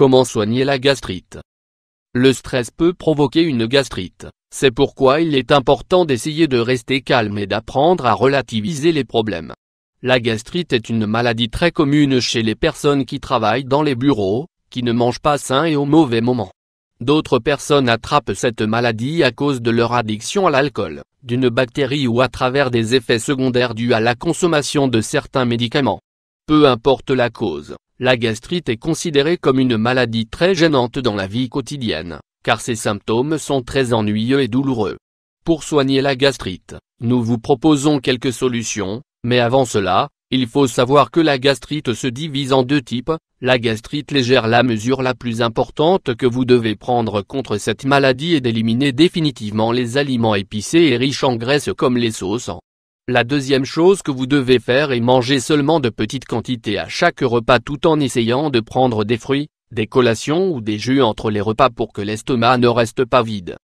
Comment soigner la gastrite? Le stress peut provoquer une gastrite, c'est pourquoi il est important d'essayer de rester calme et d'apprendre à relativiser les problèmes. La gastrite est une maladie très commune chez les personnes qui travaillent dans les bureaux, qui ne mangent pas sain et au mauvais moment. D'autres personnes attrapent cette maladie à cause de leur addiction à l'alcool, d'une bactérie ou à travers des effets secondaires dus à la consommation de certains médicaments. Peu importe la cause, la gastrite est considérée comme une maladie très gênante dans la vie quotidienne, car ses symptômes sont très ennuyeux et douloureux. Pour soigner la gastrite, nous vous proposons quelques solutions, mais avant cela, il faut savoir que la gastrite se divise en deux types. La gastrite légère, la mesure la plus importante que vous devez prendre contre cette maladie est d'éliminer définitivement les aliments épicés et riches en graisse comme les sauces. La deuxième chose que vous devez faire est manger seulement de petites quantités à chaque repas tout en essayant de prendre des fruits, des collations ou des jus entre les repas pour que l'estomac ne reste pas vide.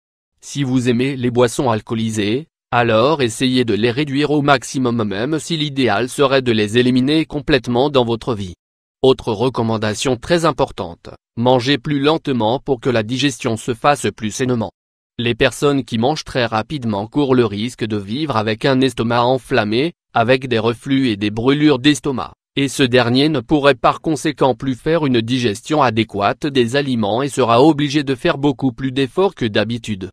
Si vous aimez les boissons alcoolisées, alors essayez de les réduire au maximum même si l'idéal serait de les éliminer complètement dans votre vie. Autre recommandation très importante, mangez plus lentement pour que la digestion se fasse plus sainement. Les personnes qui mangent très rapidement courent le risque de vivre avec un estomac enflammé, avec des reflux et des brûlures d'estomac, et ce dernier ne pourrait par conséquent plus faire une digestion adéquate des aliments et sera obligé de faire beaucoup plus d'efforts que d'habitude.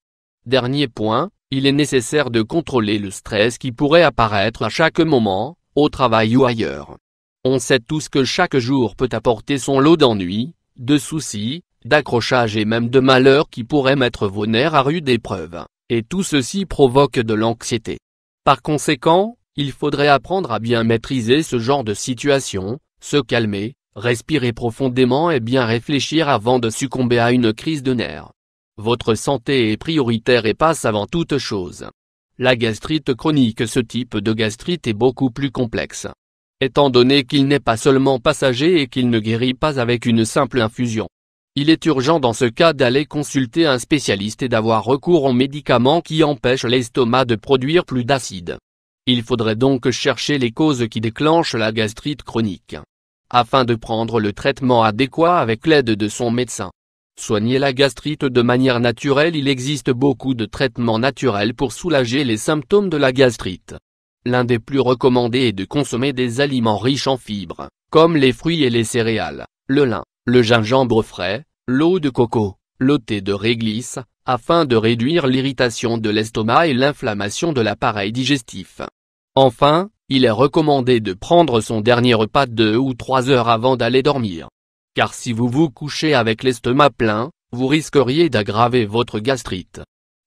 Dernier point, il est nécessaire de contrôler le stress qui pourrait apparaître à chaque moment, au travail ou ailleurs. On sait tous que chaque jour peut apporter son lot d'ennuis, de soucis, d'accrochages et même de malheurs qui pourraient mettre vos nerfs à rude épreuve, et tout ceci provoque de l'anxiété. Par conséquent, il faudrait apprendre à bien maîtriser ce genre de situation, se calmer, respirer profondément et bien réfléchir avant de succomber à une crise de nerfs. Votre santé est prioritaire et passe avant toute chose. La gastrite chronique. Ce type de gastrite est beaucoup plus complexe. Étant donné qu'il n'est pas seulement passager et qu'il ne guérit pas avec une simple infusion. Il est urgent dans ce cas d'aller consulter un spécialiste et d'avoir recours aux médicaments qui empêchent l'estomac de produire plus d'acide. Il faudrait donc chercher les causes qui déclenchent la gastrite chronique, afin de prendre le traitement adéquat avec l'aide de son médecin. Soigner la gastrite de manière naturelle. Il existe beaucoup de traitements naturels pour soulager les symptômes de la gastrite. L'un des plus recommandés est de consommer des aliments riches en fibres, comme les fruits et les céréales, le lin, le gingembre frais, l'eau de coco, le thé de réglisse, afin de réduire l'irritation de l'estomac et l'inflammation de l'appareil digestif. Enfin, il est recommandé de prendre son dernier repas 2 ou 3 heures avant d'aller dormir. Car si vous vous couchez avec l'estomac plein, vous risqueriez d'aggraver votre gastrite.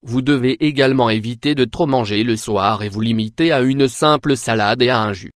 Vous devez également éviter de trop manger le soir et vous limiter à une simple salade et à un jus.